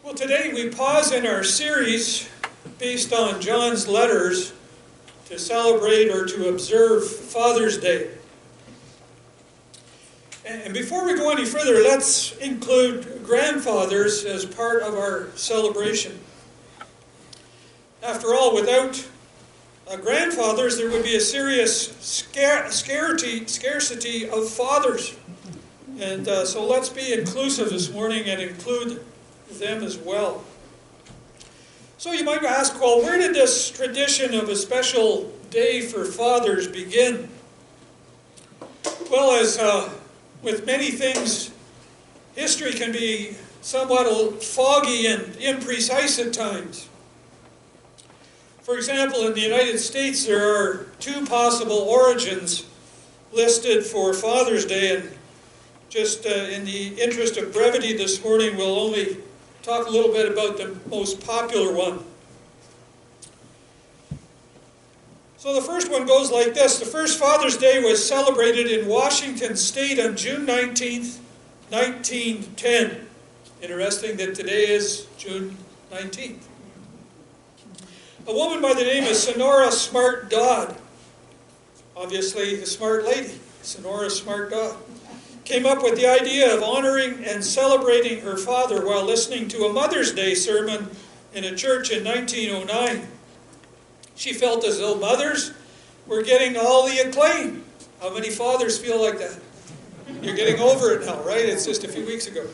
Well, today we pause in our series based on John's letters to celebrate or to observe Father's Day. And before we go any further, let's include grandfathers as part of our celebration. After all, without grandfathers, there would be a serious scarcity of fathers. And so let's be inclusive this morning and include them as well. So you might ask, well, where did this tradition of a special day for fathers begin? Well, as with many things, history can be somewhat foggy and imprecise at times. For example, in the United States, there are two possible origins listed for Father's Day, and just in the interest of brevity this morning, we'll only talk a little bit about the most popular one. So the first one goes like this. The first Father's Day was celebrated in Washington State on June 19th, 1910. Interesting that today is June 19th. A woman by the name of Sonora Smart Dodd, obviously the smart lady, Sonora Smart Dodd, came up with the idea of honoring and celebrating her father while listening to a Mother's Day sermon in a church in 1909. She felt as though mothers were getting all the acclaim. How many fathers feel like that? You're getting over it now, right? It's just a few weeks ago.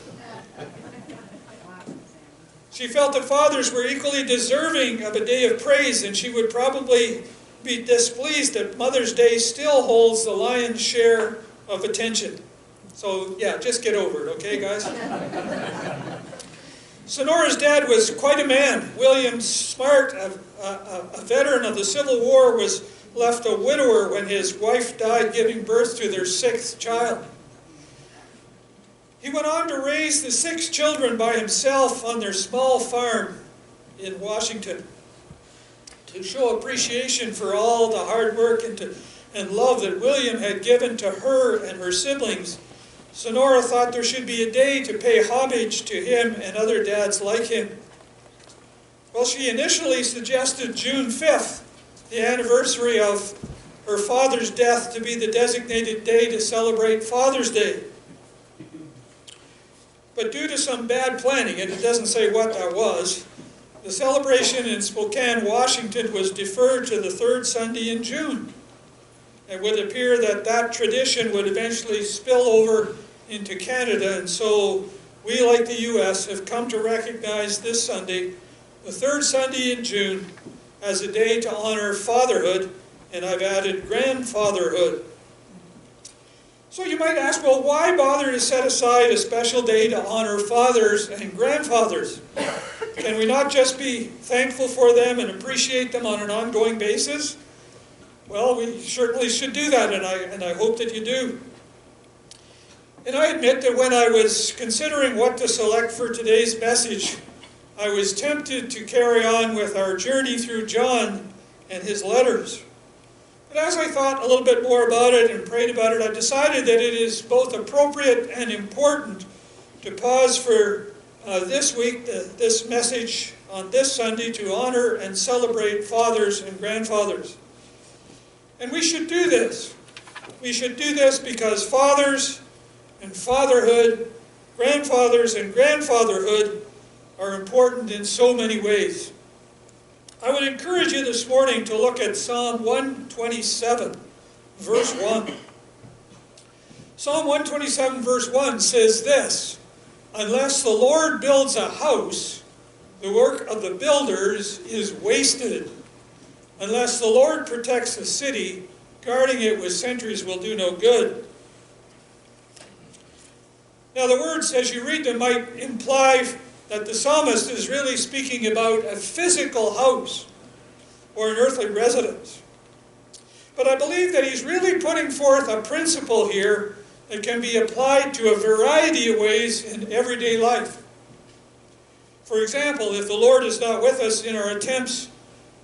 She felt that fathers were equally deserving of a day of praise, and she would probably be displeased that Mother's Day still holds the lion's share of attention. So, yeah, just get over it, okay, guys? Sonora's dad was quite a man. William Smart, a veteran of the Civil War, was left a widower when his wife died, giving birth to their sixth child. He went on to raise the 6 children by himself on their small farm in Washington. To show appreciation for all the hard work and love that William had given to her and her siblings, Sonora thought there should be a day to pay homage to him and other dads like him. Well, she initially suggested June 5th, the anniversary of her father's death, to be the designated day to celebrate Father's Day. But due to some bad planning, and it doesn't say what that was, the celebration in Spokane, Washington was deferred to the third Sunday in June. It would appear that that tradition would eventually spill over into Canada, and so we, like the U.S., have come to recognize this Sunday, the third Sunday in June, as a day to honor fatherhood, and I've added grandfatherhood. So you might ask, well, why bother to set aside a special day to honor fathers and grandfathers? Can we not just be thankful for them and appreciate them on an ongoing basis? Well, we certainly should do that, and I hope that you do. And I admit that when I was considering what to select for today's message, I was tempted to carry on with our journey through John and his letters. But as I thought a little bit more about it and prayed about it, I decided that it is both appropriate and important to pause for this week, this message on this Sunday, to honor and celebrate fathers and grandfathers. And we should do this. We should do this because fathers and fatherhood, grandfathers and grandfatherhood are important in so many ways. I would encourage you this morning to look at Psalm 127, verse 1. Psalm 127, verse 1 says this: "Unless the Lord builds a house, the work of the builders is wasted. Unless the Lord protects a city, guarding it with sentries will do no good." Now the words, as you read them, might imply that the psalmist is really speaking about a physical house or an earthly residence. But I believe that he's really putting forth a principle here that can be applied to a variety of ways in everyday life. For example, if the Lord is not with us in our attempts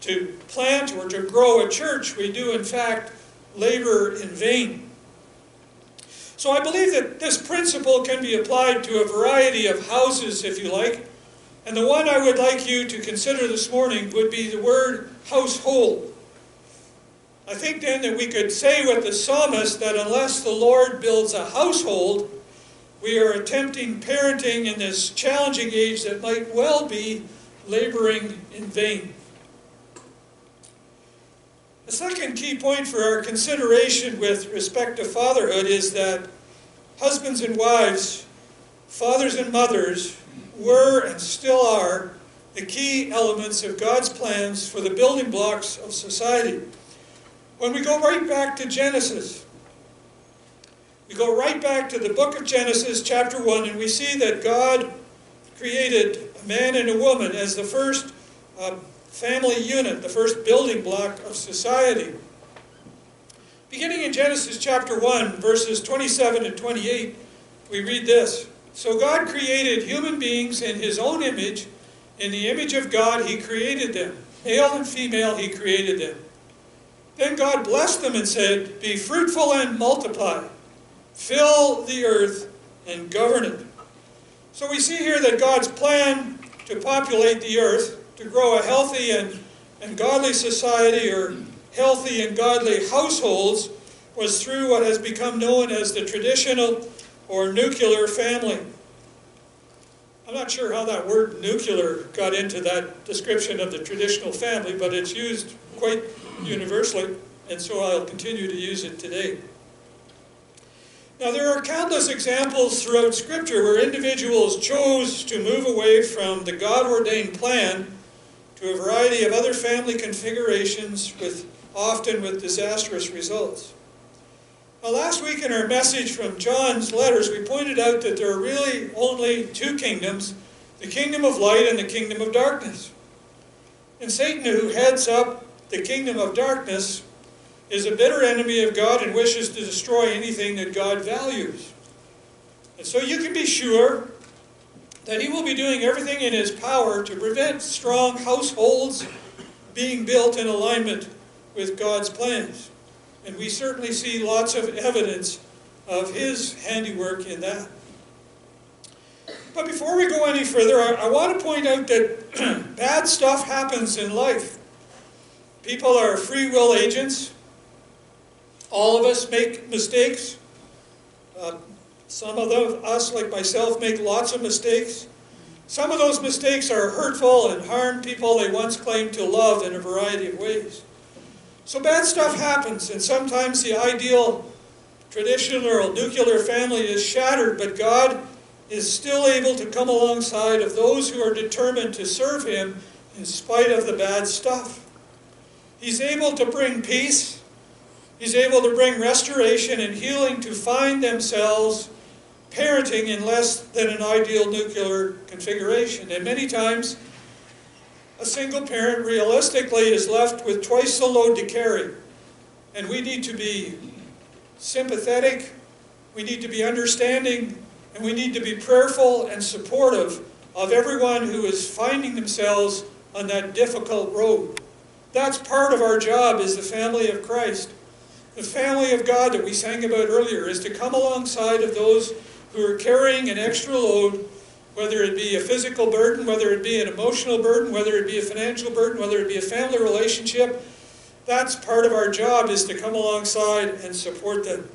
to plant or to grow a church, we do in fact labor in vain. So I believe that this principle can be applied to a variety of houses, if you like, And the one I would like you to consider this morning would be the word household. I think then that we could say with the psalmist that unless the Lord builds a household, we are attempting parenting in this challenging age that might well be laboring in vain. The second key point for our consideration with respect to fatherhood is that husbands and wives, fathers and mothers, were and still are the key elements of God's plans for the building blocks of society. When we go right back to Genesis, we go right back to the book of Genesis, chapter 1, and we see that God created a man and a woman as the first family unit, the first building block of society. Beginning in Genesis chapter 1, verses 27 and 28, we read this. So God created human beings in his own image. In the image of God he created them. Male and female he created them. Then God blessed them and said, be fruitful and multiply. Fill the earth and govern it. So we see here that God's plan to populate the earth, to grow a healthy and godly society, or healthy and godly households, was through what has become known as the traditional or nuclear family. I'm not sure how that word nuclear got into that description of the traditional family, but it's used quite universally, and so I'll continue to use it today. Now, there are countless examples throughout Scripture where individuals chose to move away from the God-ordained plan to a variety of other family configurations, often with disastrous results. Now, last week in our message from John's letters, we pointed out that there are really only two kingdoms, the kingdom of light and the kingdom of darkness. And Satan, who heads up the kingdom of darkness, is a bitter enemy of God and wishes to destroy anything that God values. And so you can be sure that he will be doing everything in his power to prevent strong households being built in alignment with God's plans. And we certainly see lots of evidence of his handiwork in that. But before we go any further, I want to point out that bad stuff happens in life. People are free will agents. All of us make mistakes. Some of us, like myself, make lots of mistakes. Some of those mistakes are hurtful and harm people they once claimed to love in a variety of ways. So bad stuff happens, and sometimes the ideal traditional or nuclear family is shattered, but God is still able to come alongside of those who are determined to serve him in spite of the bad stuff. He's able to bring peace. He's able to bring restoration and healing to find themselves parenting in less than an ideal nuclear configuration. And many times, a single parent realistically is left with twice the load to carry. And we need to be sympathetic, we need to be understanding, and we need to be prayerful and supportive of everyone who is finding themselves on that difficult road. That's part of our job as the family of Christ. The family of God that we sang about earlier is to come alongside of those who are carrying an extra load, whether it be a physical burden, whether it be an emotional burden, whether it be a financial burden, whether it be a family relationship. That's part of our job, is to come alongside and support them.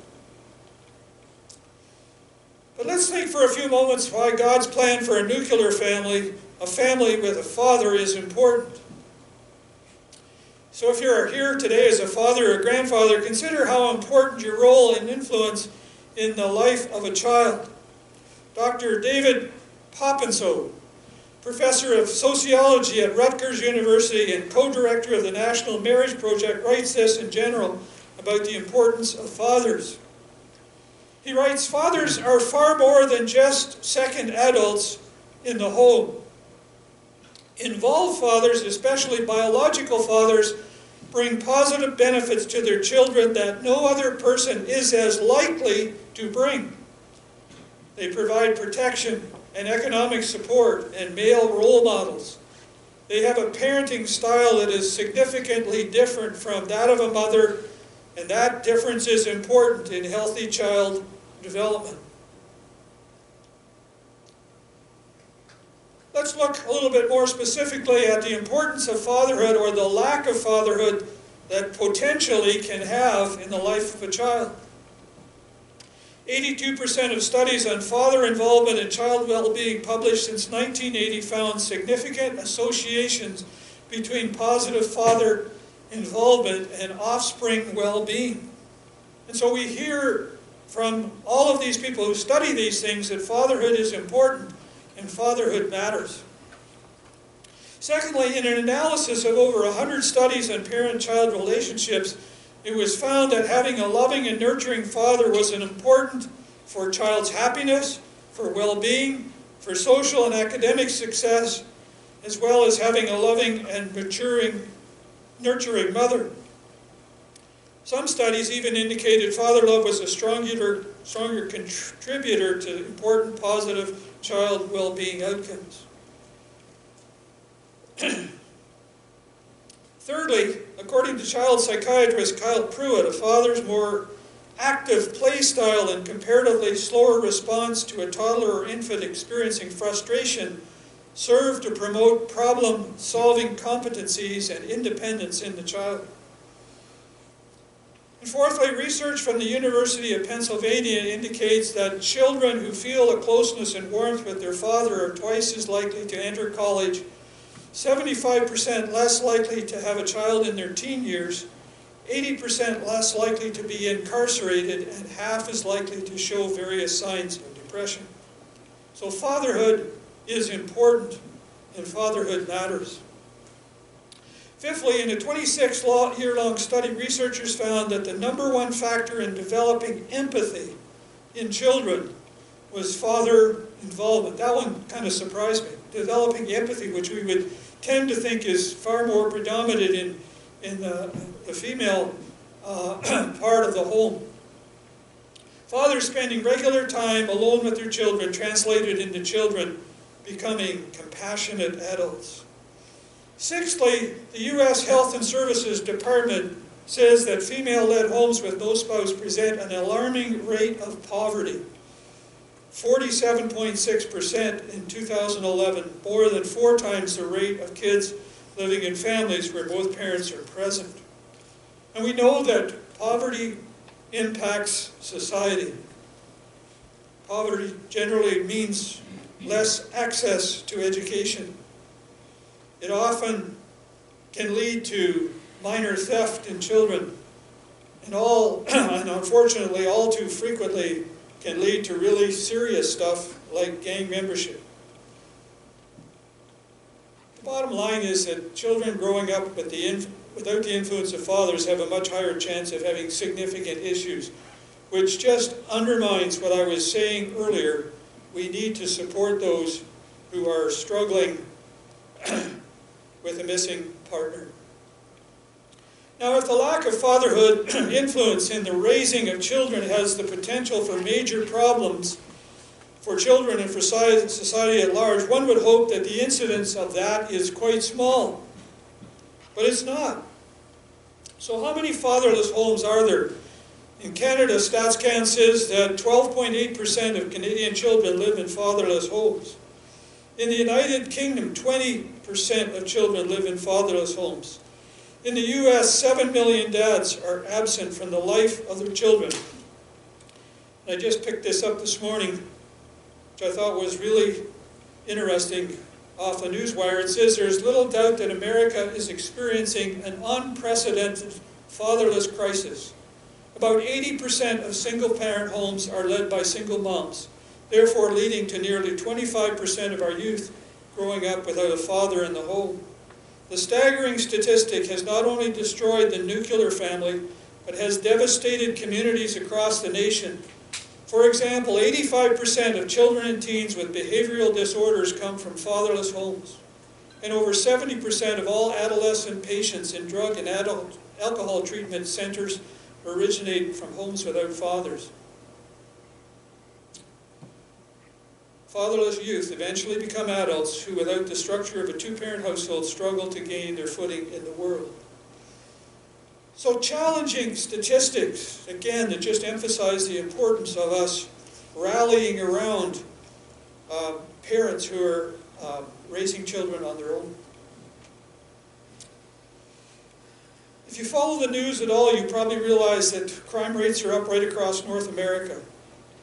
But let's think for a few moments why God's plan for a nuclear family, a family with a father, is important. So if you're here today as a father or grandfather, consider how important your role and influence in the life of a child. Dr. David Poppenso, professor of sociology at Rutgers University and co-director of the National Marriage Project, writes this in general about the importance of fathers. He writes, fathers are far more than just second adults in the home. Involved fathers, especially biological fathers, bring positive benefits to their children that no other person is as likely to bring. They provide protection and economic support and male role models. They have a parenting style that is significantly different from that of a mother, and that difference is important in healthy child development. let's look a little bit more specifically at the importance of fatherhood, or the lack of fatherhood that potentially can have in the life of a child. 82% of studies on father involvement in child well-being published since 1980 found significant associations between positive father involvement and offspring well-being. And so we hear from all of these people who study these things that fatherhood is important and fatherhood matters. Secondly, in an analysis of over 100 studies on parent-child relationships, it was found that having a loving and nurturing father was important for a child's happiness, for well-being, for social and academic success, as well as having a loving and nurturing mother. Some studies even indicated father love was a stronger contributor to important positive child well-being outcomes. Thirdly, according to child psychiatrist Kyle Pruitt, a father's more active play style and comparatively slower response to a toddler or infant experiencing frustration serve to promote problem-solving competencies and independence in the child. And fourthly, research from the University of Pennsylvania indicates that children who feel a closeness and warmth with their father are twice as likely to enter college, 75% less likely to have a child in their teen years, 80% less likely to be incarcerated, and half as likely to show various signs of depression. So fatherhood is important, and fatherhood matters. Fifthly, in a 26-year-long study, researchers found that the #1 factor in developing empathy in children was father involvement. That one kind of surprised me. Developing empathy, which we would tend to think is far more predominant in the female part of the home. Fathers spending regular time alone with their children translated into children becoming compassionate adults. Sixthly, the U.S. Health and Services Department says that female-led homes with no spouse present an alarming rate of poverty. 47.6% in 2011, more than 4 times the rate of kids living in families where both parents are present. And we know that poverty impacts society. Poverty generally means less access to education. It often can lead to minor theft in children, and unfortunately all too frequently can lead to really serious stuff like gang membership. The bottom line is that children growing up without the influence of fathers have a much higher chance of having significant issues, which just undermines what I was saying earlier. We need to support those who are struggling with a missing partner. Now, if the lack of fatherhood influence in the raising of children has the potential for major problems for children and for society at large, one would hope that the incidence of that is quite small. But it's not. So how many fatherless homes are there? In Canada, StatsCan says that 12.8% of Canadian children live in fatherless homes. In the United Kingdom, 20% of children live in fatherless homes. In the U.S., 7 million dads are absent from the life of their children. And I just picked this up this morning, which I thought was really interesting off the Newswire. It says there's little doubt that America is experiencing an unprecedented fatherless crisis. About 80% of single-parent homes are led by single moms, therefore leading to nearly 25% of our youth growing up without a father in the home. The staggering statistic has not only destroyed the nuclear family, but has devastated communities across the nation. For example, 85% of children and teens with behavioral disorders come from fatherless homes. And over 70% of all adolescent patients in drug and alcohol treatment centers originate from homes without fathers. Fatherless youth eventually become adults who, without the structure of a two-parent household, struggle to gain their footing in the world. So challenging statistics, again, that just emphasize the importance of us rallying around parents who are raising children on their own. If you follow the news at all, you probably realize that crime rates are up right across North America.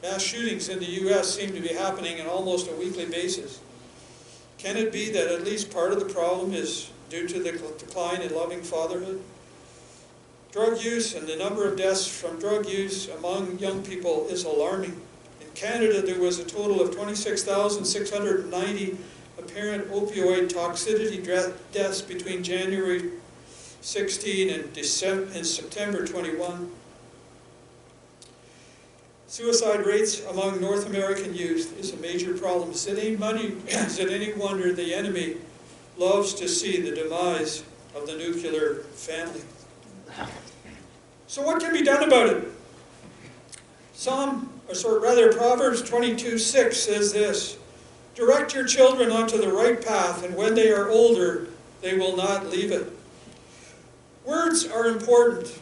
Mass shootings in the U.S. seem to be happening on almost a weekly basis. Can it be that at least part of the problem is due to the decline in loving fatherhood? Drug use and the number of deaths from drug use among young people is alarming. In Canada, there was a total of 26,690 apparent opioid toxicity deaths between January 16 and September 21. Suicide rates among North American youth is a major problem. Is it any wonder the enemy loves to see the demise of the nuclear family? So what can be done about it? Proverbs 22:6 says this: "Direct your children onto the right path, and when they are older, they will not leave it." Words are important.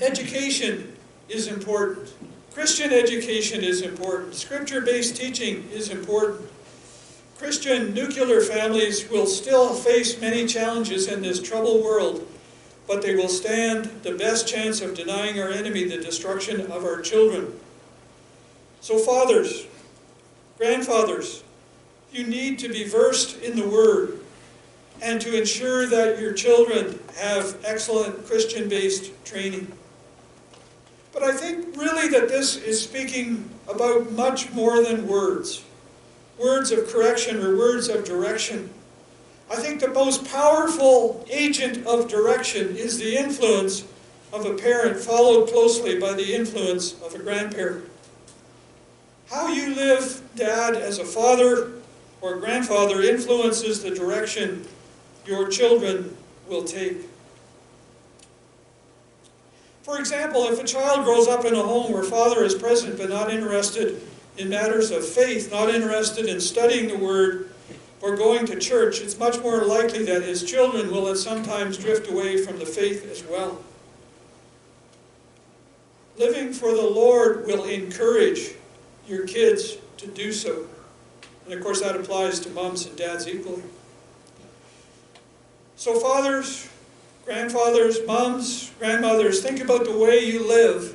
Education is important. Christian education is important. Scripture-based teaching is important. Christian nuclear families will still face many challenges in this troubled world, but they will stand the best chance of denying our enemy the destruction of our children. So fathers, grandfathers, you need to be versed in the Word and to ensure that your children have excellent Christian-based training. But I think really that this is speaking about much more than words. Words of correction or words of direction. I think the most powerful agent of direction is the influence of a parent, followed closely by the influence of a grandparent. How you live, Dad, as a father or grandfather influences the direction your children will take. For example, if a child grows up in a home where father is present but not interested in matters of faith, not interested in studying the Word or going to church, it's much more likely that his children will at some times drift away from the faith as well. Living for the Lord will encourage your kids to do so. And of course that applies to moms and dads equally. So fathers, grandfathers, moms, grandmothers, think about the way you live.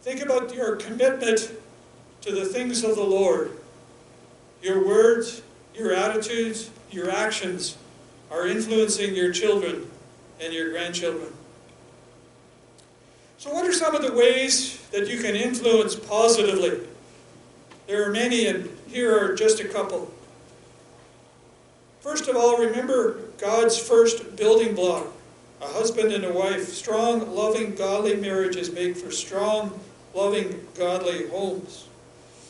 Think about your commitment to the things of the Lord. Your words, your attitudes, your actions are influencing your children and your grandchildren. So what are some of the ways that you can influence positively? There are many, and here are just a couple. First of all, remember God's first building block, a husband and a wife. Strong, loving, godly marriages make for strong, loving, godly homes.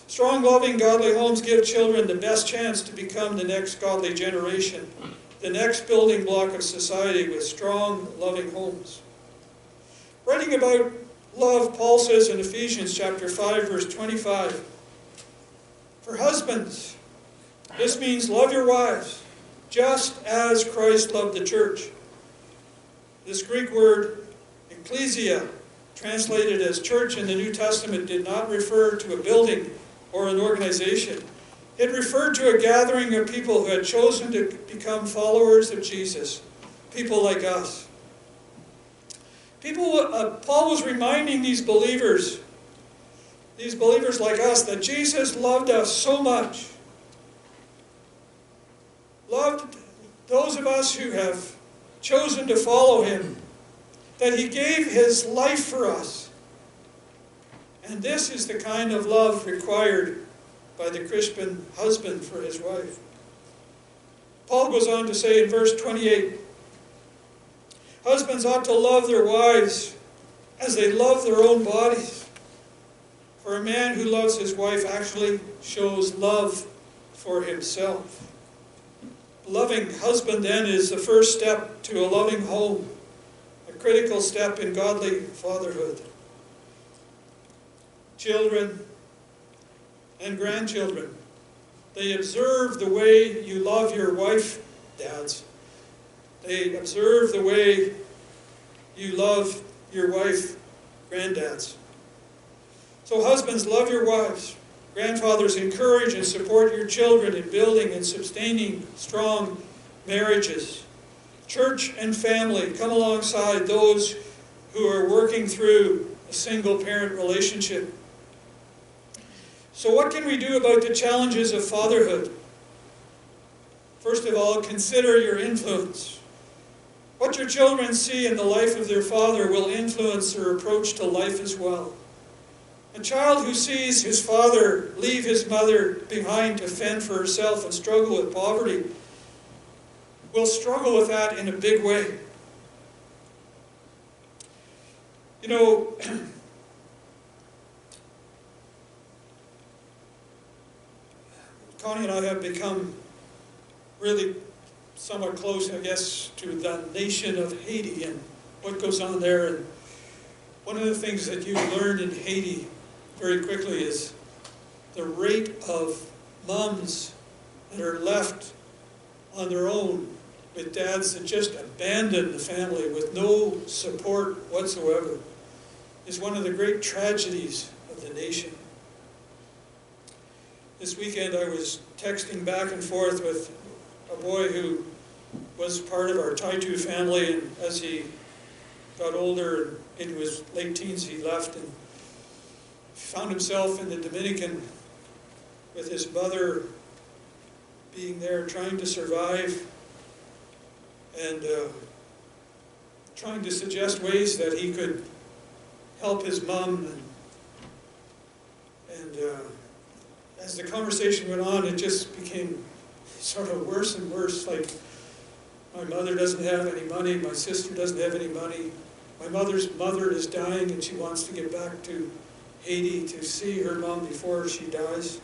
Strong, loving, godly homes give children the best chance to become the next godly generation, the next building block of society with strong, loving homes. Writing about love, Paul says in Ephesians chapter 5, verse 25, "For husbands, this means love your wives, just as Christ loved the church." This Greek word, ecclesia, translated as church in the New Testament, did not refer to a building or an organization. It referred to a gathering of people who had chosen to become followers of Jesus, people like us. Paul was reminding these believers like us, that Jesus loved us so much. Loved those of us who have chosen to follow him, that he gave his life for us. And this is the kind of love required by the Christian husband for his wife. Paul goes on to say in verse 28, "Husbands ought to love their wives as they love their own bodies. For a man who loves his wife actually shows love for himself." A loving husband then is the first step to a loving home, a critical step in godly fatherhood. Children and grandchildren, they observe the way you love your wife, dads. They observe the way you love your wife, granddads. So husbands, love your wives. Grandfathers, encourage and support your children in building and sustaining strong marriages. Church and family, come alongside those who are working through a single-parent relationship. So what can we do about the challenges of fatherhood? First of all, consider your influence. What your children see in the life of their father will influence their approach to life as well. A child who sees his father leave his mother behind to fend for herself and struggle with poverty will struggle with that in a big way. You know, Connie and I have become really somewhat close, I guess, to the nation of Haiti and what goes on there. And one of the things that you learn in Haiti very quickly is the rate of moms that are left on their own with dads that just abandon the family with no support whatsoever is one of the great tragedies of the nation. This weekend I was texting back and forth with a boy who was part of our Taitu family, and as he got older and into his late teens, he left and found himself in the Dominican with his mother being there, trying to survive and trying to suggest ways that he could help his mom. And as the conversation went on, it just became sort of worse and worse. Like, my mother doesn't have any money, my sister doesn't have any money, my mother's mother is dying and she wants to get back to Haiti to see her mom before she dies.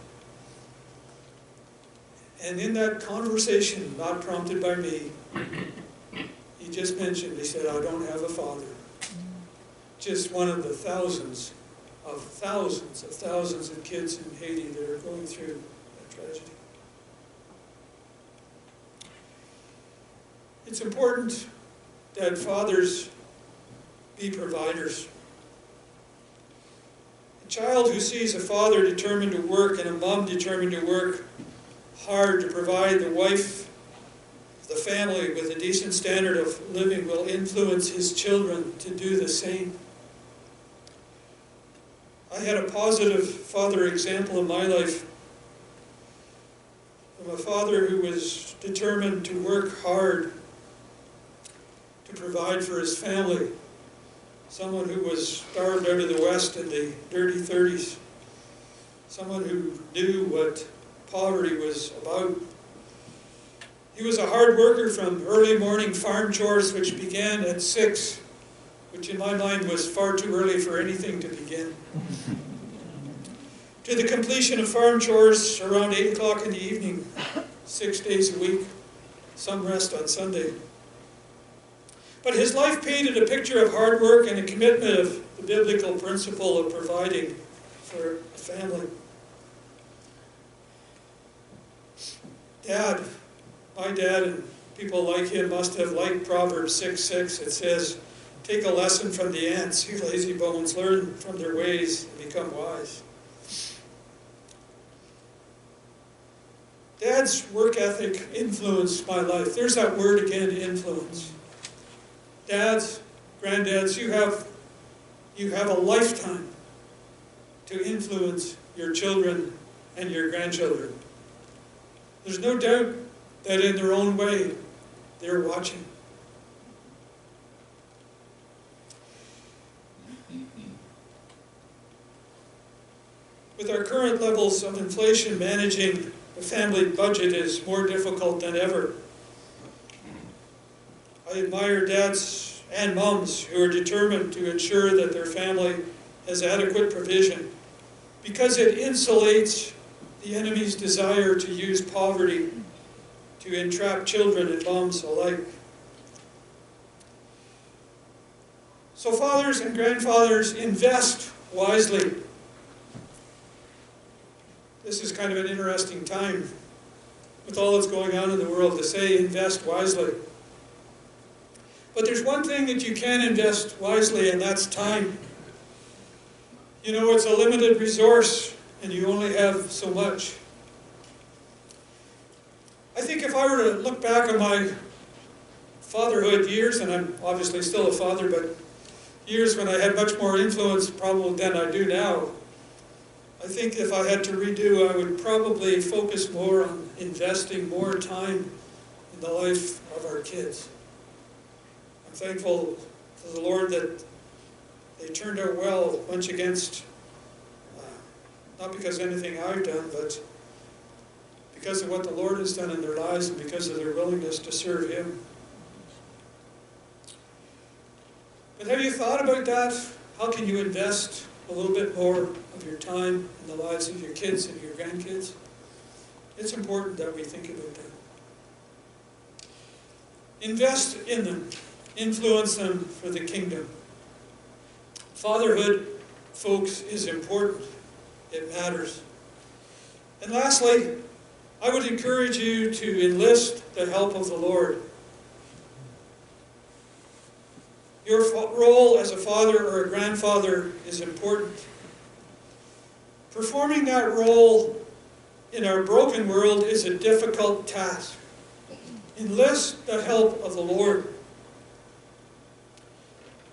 And in that conversation, not prompted by me, he just mentioned, he said, I don't have a father. Just one of the thousands of kids in Haiti that are going through that tragedy. It's important that fathers be providers. A child who sees a father determined to work and a mom determined to work hard to provide the wife, the family with a decent standard of living will influence his children to do the same. I had a positive father example in my life from a father who was determined to work hard to provide for his family. Someone who was starved out of the West in the dirty 30s. Someone who knew what poverty was about. He was a hard worker from early morning farm chores, which began at 6, which in my mind was far too early for anything to begin, to the completion of farm chores around 8 o'clock in the evening, 6 days a week, some rest on Sunday. But his life painted a picture of hard work and a commitment of the biblical principle of providing for a family. My dad and people like him must have liked Proverbs 6:6. It says, take a lesson from the ants, you lazy bones, learn from their ways and become wise. Dad's work ethic influenced my life. There's that word again, influence. Dads, granddads, you have a lifetime to influence your children and your grandchildren. There's no doubt that in their own way, they're watching. With our current levels of inflation, managing the family budget is more difficult than ever. I admire dads and moms who are determined to ensure that their family has adequate provision because it insulates the enemy's desire to use poverty to entrap children and moms alike. So fathers and grandfathers, invest wisely. This is kind of an interesting time with all that's going on in the world to say invest wisely. But there's one thing that you can invest wisely, and that's time. You know, it's a limited resource, and you only have so much. I think if I were to look back on my fatherhood years, and I'm obviously still a father, but years when I had much more influence probably than I do now, I think if I had to redo, I would probably focus more on investing more time in the life of our kids. I'm thankful to the Lord that they turned out well, much against, not because of anything I've done, but because of what the Lord has done in their lives and because of their willingness to serve Him. But have you thought about that? How can you invest a little bit more of your time in the lives of your kids and your grandkids? It's important that we think about that. Invest in them. Influence them for the kingdom. Fatherhood, folks, is important. It matters. And lastly, I would encourage you to enlist the help of the Lord. Your role as a father or a grandfather is important. Performing that role in our broken world is a difficult task. Enlist the help of the Lord.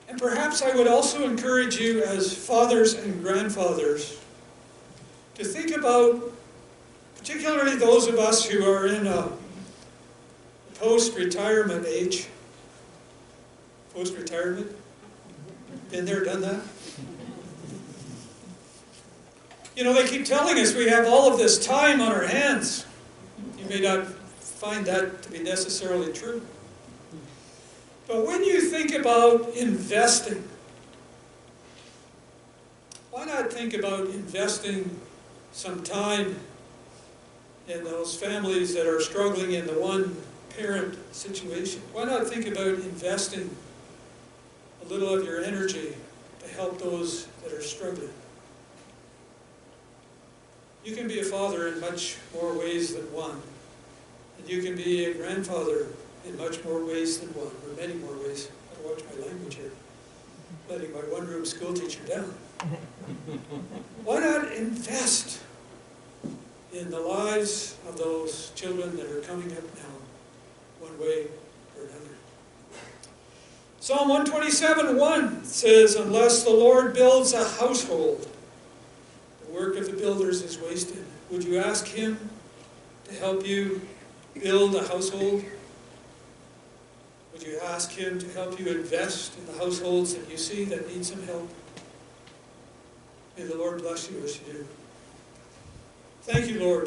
And perhaps I would also encourage you as fathers and grandfathers to think about, particularly those of us who are in a post-retirement age. Post-retirement? Been there, done that? You know, they keep telling us we have all of this time on our hands. You may not find that to be necessarily true. But when you think about investing, why not think about investing some time in those families that are struggling in the one-parent situation? Why not think about investing a little of your energy to help those that are struggling? You can be a father in much more ways than one. And you can be a grandfather in much more ways than one, or many more ways. I watch my language here. Letting my one-room school teacher down. Why not invest in the lives of those children that are coming up now, one way or another? Psalm 127:1 says, "Unless the Lord builds a household, the work of the builders is wasted." Would you ask Him to help you build a household? Would you ask Him to help you invest in the households that you see that need some help? May the Lord bless you as you do. Thank you, Lord.